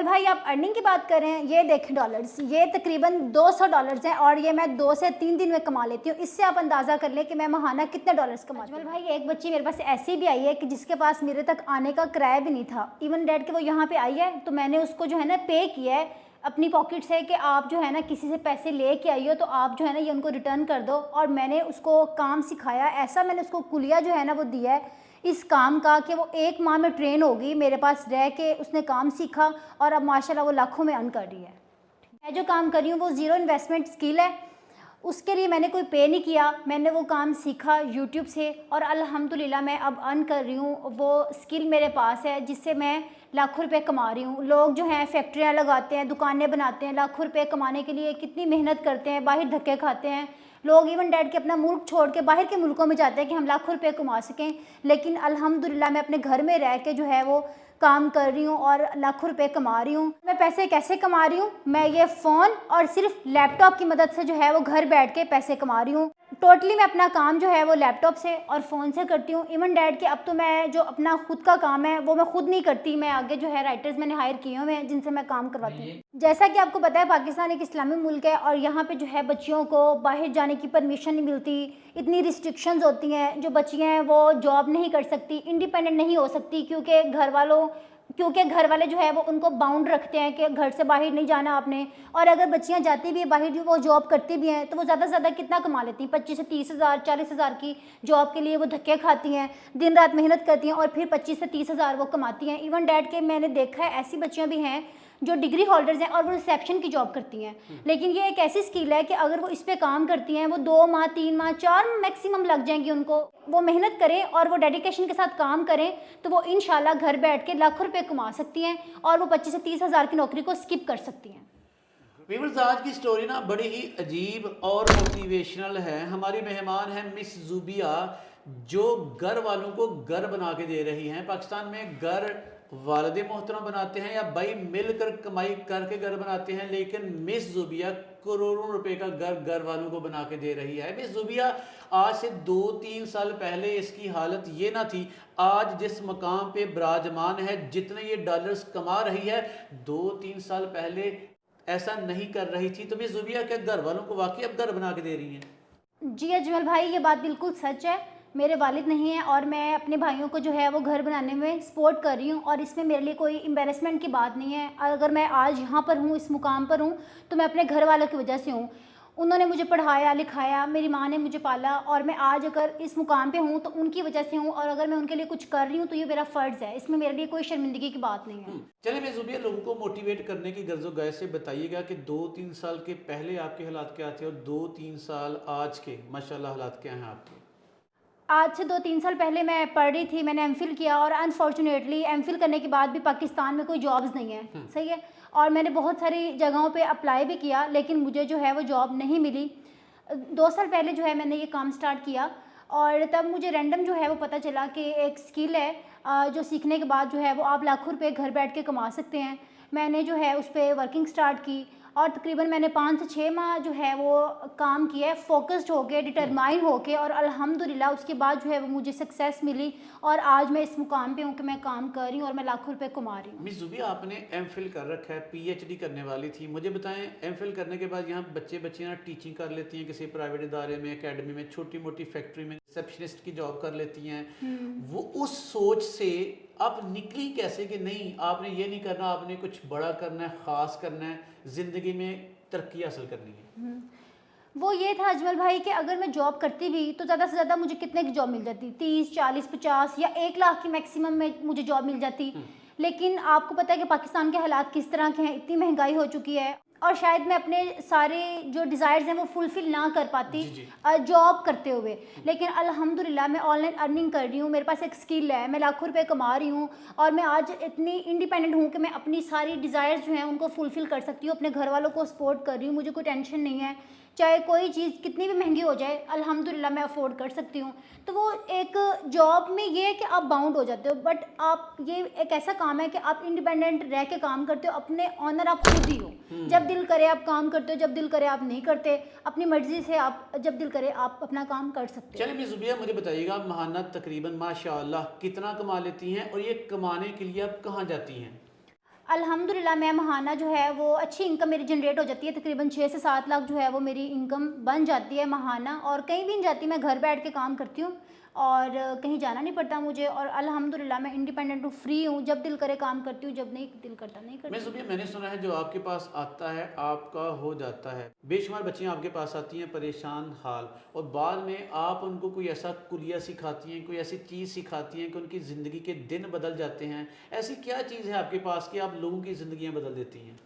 अजमल भाई, आप अर्निंग की बात कर रहे हैं, ये देखें डॉलर्स, ये तकरीबन $200 हैं और ये मैं 2 से 3 दिन में कमा लेती हूँ। इससे आप अंदाज़ा कर लें कि मैं महाना कितने डॉलर्स कमाती हूँ। अजमल भाई, एक बच्ची मेरे पास ऐसी भी आई है कि जिसके पास मेरे तक आने का किराया भी नहीं था, इवन डैड के वो यहाँ पे आई है तो मैंने उसको जो है ना पे किया है अपनी पॉकेट से कि आप जो है ना किसी से पैसे ले के आई हो तो आप जो है ना ये उनको रिटर्न कर दो। और मैंने उसको काम सिखाया, ऐसा मैंने उसको कुलिया जो है ना वो दिया है इस काम का कि वो 1 माह में ट्रेन होगी, मेरे पास रह के उसने काम सीखा और अब माशाल्लाह वो लाखों में अर्न कर रही है। मैं जो काम कर रही हूँ वो ज़ीरो इन्वेस्टमेंट स्किल है, उसके लिए मैंने कोई पे नहीं किया, मैंने वो काम सीखा यूट्यूब से और अल्हम्दुलिल्लाह मैं अब अर्न कर रही हूँ। वो स्किल मेरे पास है जिससे मैं लाखों रुपए कमा रही हूँ। लोग जो हैं फैक्ट्रियाँ लगाते हैं, दुकानें बनाते हैं, लाखों रुपए कमाने के लिए कितनी मेहनत करते हैं, बाहर धक्के खाते हैं लोग। इवन डैड के अपना मुल्क छोड़ के बाहर के मुल्कों में जाते हैं कि हम लाखों रुपए कमा सकें, लेकिन अल्हम्दुलिल्लाह मैं अपने घर में रह के जो है वो काम कर रही हूँ और लाखों रुपए कमा रही हूँ। मैं पैसे कैसे कमा रही हूँ? मैं ये फ़ोन और सिर्फ लैपटॉप की मदद से जो है वो घर बैठ के पैसे कमा रही हूँ। टोटली मैं अपना काम जो है वो लैपटॉप से और फ़ोन से करती हूँ। इवन डैड के अब तो मैं जो अपना खुद का काम है वो मैं खुद नहीं करती, मैं आगे जो है राइटर्स मैंने हायर किए हुए हैं जिनसे मैं काम करवाती हूँ। जैसा कि आपको पता है पाकिस्तान एक इस्लामी मुल्क है और यहाँ पे जो है बच्चियों को बाहर जाने की परमिशन नहीं मिलती, इतनी रिस्ट्रिक्शंस होती हैं, जो बच्चियाँ हैं वो जॉब नहीं कर सकती, इंडिपेंडेंट नहीं हो सकती क्योंकि घर वाले जो है वो उनको बाउंड रखते हैं कि घर से बाहर नहीं जाना आपने। और अगर बच्चियां जाती भी है बाहर, जो वो जॉब करती भी हैं तो वो ज़्यादा से ज़्यादा कितना कमा लेती हैं? 25 से 30 हज़ार 40 हज़ार की जॉब के लिए वो धक्के खाती हैं, दिन रात मेहनत करती हैं और फिर 25 से 30 हज़ार वो कमाती हैं। इवन डैड के मैंने देखा है ऐसी बच्चियाँ भी हैं जो डिग्री होल्डर्स हैं और वो रिसेप्शन की जॉब करती हैं, लेकिन ये एक ऐसी स्किल है कि अगर वो इस पे काम करती हैं वो 2 माह 3 माह 4 मैक्सिमम लग जाएंगी उनको। वो मेहनत करें और वो डेडिकेशन के साथ काम करें तो वो इंशाल्लाह घर बैठ के लाखों रुपए कमा सकती हैं और वो 25 से 30 हज़ार की नौकरी को स्किप कर सकती हैं। व्यूअर्स, आज की स्टोरी ना बड़ी ही अजीब और मोटिवेशनल है। हमारी मेहमान है मिस जुबिया, जो घर वालों को घर बना के दे रही हैं। पाकिस्तान में घर वालिद मोहतरम बनाते हैं या भाई मिलकर कमाई करके घर बनाते हैं, लेकिन मिस जुबिया करोड़ों रुपए का घर घर वालों को बना के दे रही है। मिस जुबिया आज से 2-3 साल पहले इसकी हालत ये ना थी, आज जिस मकाम पे विराजमान है, जितने ये डॉलर्स कमा रही है, 2-3 साल पहले ऐसा नहीं कर रही थी। तो मिस जुबिया क्या घर वालों को वाकई अब घर बना के दे रही हैं? जी अजमल भाई, ये बात बिल्कुल सच है। मेरे वालिद नहीं हैं और मैं अपने भाइयों को जो है वो घर बनाने में सपोर्ट कर रही हूँ और इसमें मेरे लिए कोई एम्बैरेसमेंट की बात नहीं है। अगर मैं आज यहाँ पर हूँ, इस मुकाम पर हूँ, तो मैं अपने घर वालों की वजह से हूँ। उन्होंने मुझे पढ़ाया लिखाया, मेरी माँ ने मुझे पाला और मैं आज अगर इस मुकाम पे हूँ तो उनकी वजह से हूँ और अगर मैं उनके लिए कुछ कर रही हूँ तो ये मेरा फ़र्ज़ है, इसमें मेरे लिए कोई शर्मिंदगी की बात नहीं है। चलिए मिस जुबिया, लोगों को मोटिवेट करने की गर्जो गाय से बताइएगा कि 2-3 साल के पहले आपके हालात क्या थे और 2-3 साल आज के माशाल्लाह हालात क्या हैं आपके? आज से 2-3 साल पहले मैं पढ़ रही थी, मैंने एमफ़िल किया और अनफॉर्चुनेटली एमफ़िल करने के बाद भी पाकिस्तान में कोई जॉब्स नहीं है, सही है? और मैंने बहुत सारी जगहों पे अप्लाई भी किया लेकिन मुझे जो है वो जॉब नहीं मिली। 2 साल पहले जो है मैंने ये काम स्टार्ट किया और तब मुझे रैंडम जो है वो पता चला कि एक स्किल है जो सीखने के बाद जो है वो आप लाखों रुपए घर बैठ के कमा सकते हैं। मैंने जो है उस पे वर्किंग स्टार्ट की और तकरीबन मैंने 5 से 6 माह जो है वो काम किया है, फ़ोकस्ड होके, डिटरमाइन होके और अल्हम्दुलिल्लाह उसके बाद जो है वो मुझे सक्सेस मिली और आज मैं इस मुकाम पे हूँ कि मैं काम कर रही हूँ और मैं लाखों रुपए कमा रही हूँ। मिस जुबिया, आपने एमफिल कर रखा है, पीएचडी करने वाली थी। मुझे बताएं, एमफिल करने के बाद यहाँ बच्चियाँ टीचिंग कर लेती हैं किसी प्राइवेट इदारे में, एकेडमी में, छोटी मोटी फैक्ट्री में रिसेप्शनिस्ट की जॉब कर लेती हैं। वो उस सोच से आप निकली कैसे कि नहीं आपने ये नहीं करना, आपने कुछ बड़ा करना है, ख़ास करना है, ज़िंदगी में तरक्की हासिल करनी है? वो ये था अजमल भाई कि अगर मैं जॉब करती भी तो ज़्यादा से ज़्यादा मुझे कितने की जॉब मिल जाती, 30 40 50 या 1 लाख की मैक्सिमम में मुझे जॉब मिल जाती। लेकिन आपको पता है कि पाकिस्तान के हालात किस तरह के हैं, इतनी महंगाई हो चुकी है और शायद मैं अपने सारे जो डिज़ायर्स हैं वो फुलफ़िल ना कर पाती जी जी। जॉब करते हुए। लेकिन अल्हम्दुलिल्लाह मैं ऑनलाइन अर्निंग कर रही हूँ, मेरे पास एक स्किल है, मैं लाखों रुपए कमा रही हूँ और मैं आज इतनी इंडिपेंडेंट हूँ कि मैं अपनी सारी डिज़ायर्स जो हैं उनको फुलफ़िल कर सकती हूँ, अपने घर वालों को सपोर्ट कर रही हूँ, मुझे कोई टेंशन नहीं है। चाहे कोई चीज़ कितनी भी महंगी हो जाए, अल्हम्दुलिल्लाह मैं अफ़ोर्ड कर सकती हूँ। तो वो एक जॉब में ये है कि आप बाउंड हो जाते हो, बट आप ये एक ऐसा काम है कि आप इंडिपेंडेंट रह के काम करते हो, अपने ऑनर आप खुद ही हो। जब दिल करे आप काम करते हो, जब दिल करे आप नहीं करते, अपनी मर्ज़ी से आप जब दिल करे आप अपना काम कर सकते हो। चलिए मिस जुबिया, मुझे बताइएगा, महाना तकरीबन माशाल्लाह कितना कमा लेती हैं और ये कमाने के लिए आप कहाँ जाती हैं? अल्हम्दुलिल्लाह मैं महाना जो है वो अच्छी इनकम मेरी जनरेट हो जाती है, तकरीबन 6 से 7 लाख जो है वो मेरी इनकम बन जाती है महाना, और कहीं भी नहीं जाती, मैं घर बैठ के काम करती हूँ और कहीं जाना नहीं पड़ता मुझे, और अल्हम्दुलिल्लाह मैं इंडिपेंडेंट हूँ, फ्री हूँ, जब दिल करे काम करती हूँ, जब नहीं दिल करता नहीं करती। मैं सुबह मैंने सुना है जो आपके पास आता है आपका हो जाता है। बेशुमार बच्चियां आपके पास आती हैं परेशान हाल, और बाद में आप उनको कोई ऐसा कुलिया सिखाती हैं, कोई ऐसी चीज़ सिखाती हैं कि उनकी ज़िंदगी के दिन बदल जाते हैं। ऐसी क्या चीज़ है आपके पास कि आप लोगों की ज़िंदगियां बदल देती हैं?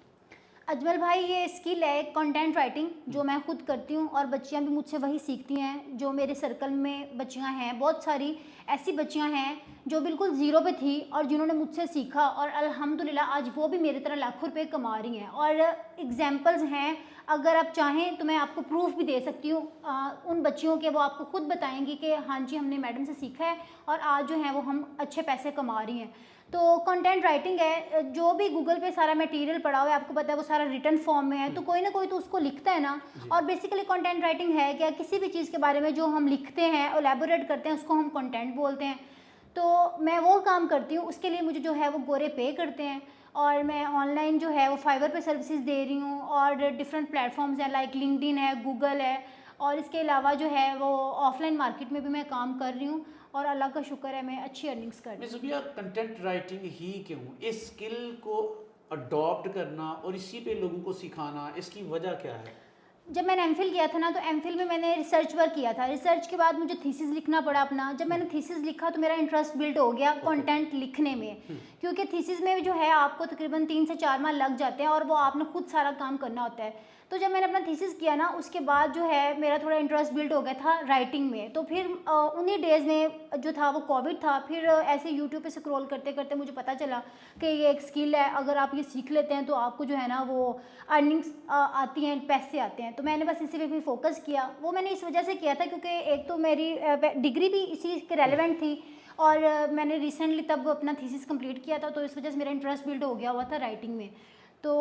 अजमल भाई ये स्किल है कंटेंट राइटिंग, जो मैं खुद करती हूँ और बच्चियाँ भी मुझसे वही सीखती हैं। जो मेरे सर्कल में बच्चियाँ हैं, बहुत सारी ऐसी बच्चियाँ हैं जो बिल्कुल ज़ीरो पे थी और जिन्होंने मुझसे सीखा, और अल्हम्दुलिल्लाह आज वो भी मेरी तरह लाखों रुपए कमा रही हैं। और एग्जांपल्स हैं, अगर आप चाहें तो मैं आपको प्रूफ भी दे सकती हूँ उन बच्चियों के, वो आपको खुद बताएंगी कि हाँ जी हमने मैडम से सीखा है और आज जो है वो हम अच्छे पैसे कमा रही हैं। तो कंटेंट राइटिंग है, जो भी गूगल पे सारा मटेरियल पड़ा हुआ है, आपको पता है वो सारा रिटन फॉर्म में है, तो कोई ना कोई तो उसको लिखता है ना। और बेसिकली कंटेंट राइटिंग है क्या, किसी भी चीज़ के बारे में जो हम लिखते हैं, एलैबोरेट करते हैं, उसको हम कंटेंट बोलते हैं। तो मैं वो काम करती हूँ, उसके लिए मुझे जो है वो गोरे पे करते हैं, और मैं ऑनलाइन जो है वो फाइवर पे सर्विसेज दे रही हूँ, और डिफरेंट प्लेटफॉर्म्स हैं लाइक लिंक्डइन है, गूगल है, और इसके अलावा जो है वो ऑफलाइन मार्केट में भी मैं काम कर रही हूँ, और अल्लाह का शुक्र है मैं अच्छी अर्निंग्स कर रही मिस हूँ। जुबिया, कंटेंट राइटिंग ही क्यों, इस स्किल को अडॉप्ट करना और इसी पे लोगों को सिखाना, इसकी वजह क्या है? जब मैंने एमफिल किया था ना, तो एमफिल में मैंने रिसर्च वर्क किया था, रिसर्च के बाद मुझे थीसिस लिखना पड़ा अपना। जब मैंने थीसिस लिखा तो मेरा इंटरेस्ट बिल्ड हो गया कंटेंट लिखने में, क्योंकि थीसिस में जो है आपको तकरीबन 3 से 4 माह लग जाते हैं और वो आपने खुद सारा काम करना होता है। तो जब मैंने अपना थीसिस किया ना, उसके बाद जो है मेरा थोड़ा इंटरेस्ट बिल्ड हो गया था राइटिंग में। तो फिर उन्हीं डेज़ में जो था वो कोविड था, फिर ऐसे यूट्यूब पे स्क्रॉल करते करते मुझे पता चला कि ये एक स्किल है, अगर आप ये सीख लेते हैं तो आपको जो है ना वो अर्निंग्स आती हैं, पैसे आते हैं। तो मैंने बस इसी पे भी फोकस किया। वो मैंने इस वजह से किया था क्योंकि एक तो मेरी डिग्री भी इसी के रेलेवेंट थी, और मैंने रिसेंटली तब अपना थीसिस कंप्लीट किया था, तो इस वजह से मेरा इंटरेस्ट बिल्ड हो गया हुआ था राइटिंग में। तो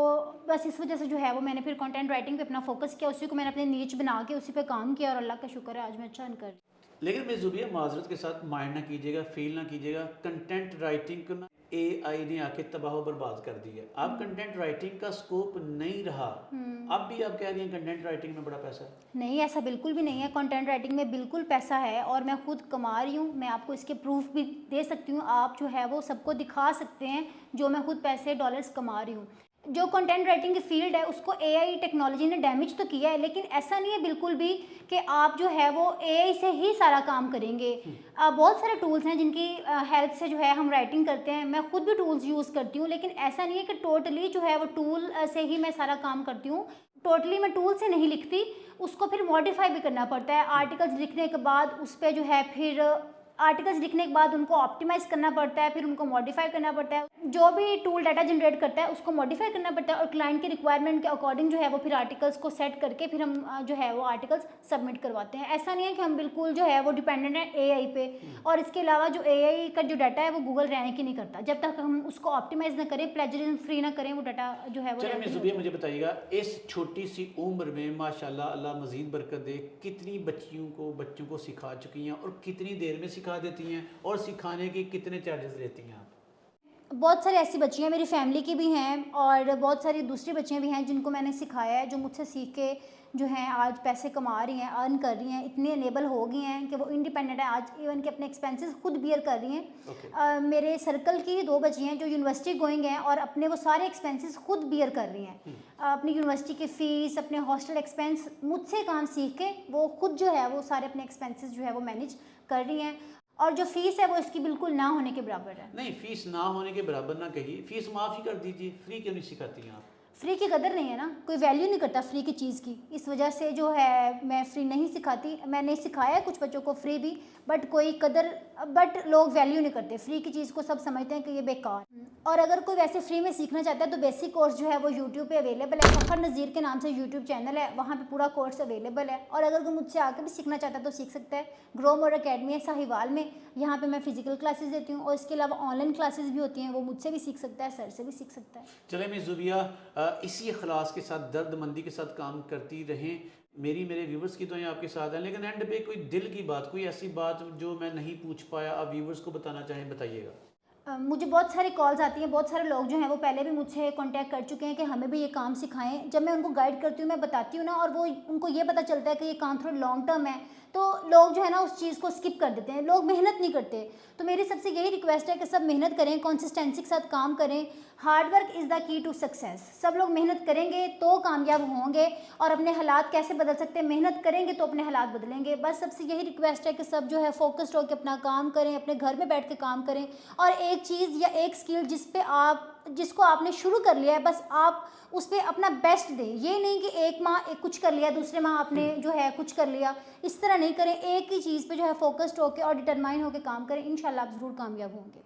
बस इस वजह से जो है वो मैंने फिर कंटेंट राइटिंग पे अपना फोकस किया, उसी को मैंने अपने नीच बना के उसी पे काम किया, और अल्लाह का शुक्र है आज मैं अच्छा अर्न कर रही हूँ। लेकिन मिस जुबिया, माजरत के साथ माइंड ना कीजिएगा, फील ना कीजिएगा, कंटेंट राइटिंग को ना एआई ने आके तबाह बर्बाद कर दी है। अब कंटेंट राइटिंग का स्कोप नहीं रहा, अब भी आप कह रही हैं कंटेंट राइटिंग में बड़ा पैसा है। नहीं, ऐसा बिल्कुल भी नहीं है, कंटेंट राइटिंग में बिल्कुल पैसा है और मैं खुद कमा रही हूँ। मैं आपको इसके प्रूफ भी दे सकती हूँ, आप जो है वो सबको दिखा सकते हैं जो मैं खुद पैसे डॉलर्स कमा रही हूँ। जो कंटेंट राइटिंग की फील्ड है उसको एआई टेक्नोलॉजी ने डैमेज तो किया है, लेकिन ऐसा नहीं है बिल्कुल भी कि आप जो है वो एआई से ही सारा काम करेंगे। बहुत सारे टूल्स हैं जिनकी हेल्प से जो है हम राइटिंग करते हैं, मैं खुद भी टूल्स यूज़ करती हूँ, लेकिन ऐसा नहीं है कि टोटली जो है वो टूल से ही मैं सारा काम करती हूँ। टोटली मैं टूल से नहीं लिखती, उसको फिर मॉडिफाई भी करना पड़ता है। आर्टिकल्स लिखने के बाद उस पर जो है फिर आर्टिकल्स लिखने के बाद उनको ऑप्टिमाइज करना पड़ता है, फिर उनको मॉडिफाई करना पड़ता है। जो भी टूल डाटा जनरेट करता है उसको मॉडिफाई करना पड़ता है, और क्लाइंट की रिक्वायरमेंट के अकॉर्डिंग जो है वो फिर आर्टिकल्स को सेट करके फिर हम जो है वो आर्टिकल्स सबमिट करवाते हैं। ऐसा नहीं है कि हम बिल्कुल जो है वो डिपेंडेंट है एआई पे। और इसके अलावा जो एआई का जो डाटा है वो गूगल रैंक ही नहीं करता, जब तक हम उसको ऑप्टिमाइज ना करें, प्लेजरिज्म फ्री ना करें, वो डाटा जो है वो चलिए rank मिस नहीं जुबिया, होता। मुझे बताइएगा, इस छोटी सी उम्र में माशाल्लाह, अल्लाह मजीद बरकत दे, कितनी बच्चों को सिखा चुकी हैं और कितनी देर में सिखा देती हैं, और सिखाने के कितने चार्जेस लेती हैं आप? बहुत सारी ऐसी बच्चियाँ मेरी फैमिली की भी हैं, और बहुत सारी दूसरी बच्चियाँ भी हैं जिनको मैंने सिखाया है, जो मुझसे सीख के जो हैं आज पैसे कमा रही हैं, अर्न कर रही हैं, इतनी एनेबल हो गई हैं कि वो इंडिपेंडेंट है आज, इवन कि अपने एक्सपेंसेस खुद बियर कर रही हैं। मेरे सर्कल की ही 2 बच्ची हैं जो यूनिवर्सिटी गोइंग हैं और अपने वो सारे एक्सपेंसेस खुद बियर कर रही हैं। अपनी यूनिवर्सिटी की फ़ीस, अपने हॉस्टल एक्सपेंस मुझसे काम सीख के वो खुद जो है वो सारे अपने एक्सपेंसेस जो है वो मैनेज कर रही हैं, और जो फ़ीस है वो इसकी बिल्कुल ना होने के बराबर है। नहीं, फीस ना होने के बराबर ना कहिए, फीस माफ़ ही कर दीजिए, फ्री क्यों नहीं सिखाती हैं आप? फ्री की कदर नहीं है ना, कोई वैल्यू नहीं करता फ्री की चीज़ की, इस वजह से जो है मैं फ्री नहीं सिखाती। मैंने सिखाया है कुछ बच्चों को फ्री भी, बट कोई कदर, बट लोग वैल्यू नहीं करते फ्री की चीज़ को, सब समझते हैं कि ये बेकार। और अगर कोई वैसे फ्री में सीखना चाहता है तो बेसिक कोर्स जो है वो यूट्यूब पे अवेलेबल है, फ़खर नज़ीर के नाम से यूट्यूब चैनल है, वहाँ पे पूरा कोर्स अवेलेबल है। और अगर कोई मुझसे आके भी सीखना चाहता है तो सीख सकता है। ग्रो मोर अकेडमी है साहिवाल में, यहाँ पे मैं फ़िज़िकल क्लासेस देती हूँ, और इसके अलावा ऑनलाइन क्लासेस भी होती हैं, वो मुझसे भी सीख सकता है, सर से भी सीख सकता है। चले मिस जुबिया, इसी अखलास के साथ, दर्दमंदी के साथ काम करती रहें। मेरे व्यूवर्स की दुआएं आपके साथ हैं, लेकिन एंड पे कोई दिल की बात, कोई ऐसी बात जो मैं नहीं पूछ पाया, आप व्यूवर्स को बताना चाहें, बताइएगा। मुझे बहुत सारी कॉल्स आती हैं, बहुत सारे लोग जो हैं वो पहले भी मुझसे कांटेक्ट कर चुके हैं कि हमें भी ये काम सिखाएं। जब मैं उनको गाइड करती हूँ, मैं बताती हूँ ना, और वो उनको ये पता चलता है कि ये काम थोड़ा लॉन्ग टर्म है, तो लोग जो है ना उस चीज़ को स्किप कर देते हैं, लोग मेहनत नहीं करते। तो मेरी सबसे यही रिक्वेस्ट है कि सब मेहनत करें, कंसिस्टेंसी के साथ काम करें। Hard work is the key to success. सब लोग मेहनत करेंगे तो कामयाब होंगे। और अपने हालात कैसे बदल सकते हैं? मेहनत करेंगे तो अपने हालात बदलेंगे। बस सबसे यही रिक्वेस्ट है कि सब जो है फोकस्ड होकर अपना काम करें, अपने घर में बैठ के काम करें। और एक चीज़ या एक स्किल जिसको आपने शुरू कर लिया है, बस आप उस पर अपना बेस्ट दें। ये नहीं कि एक माह कुछ कर लिया, दूसरे माह आपने जो है कुछ कर लिया, इस तरह नहीं करें। एक ही चीज़ पे जो है फोकस्ड होकर और डिटरमाइन होकर काम करें। इंशाल्लाह आप ज़रूर कामयाब होंगे।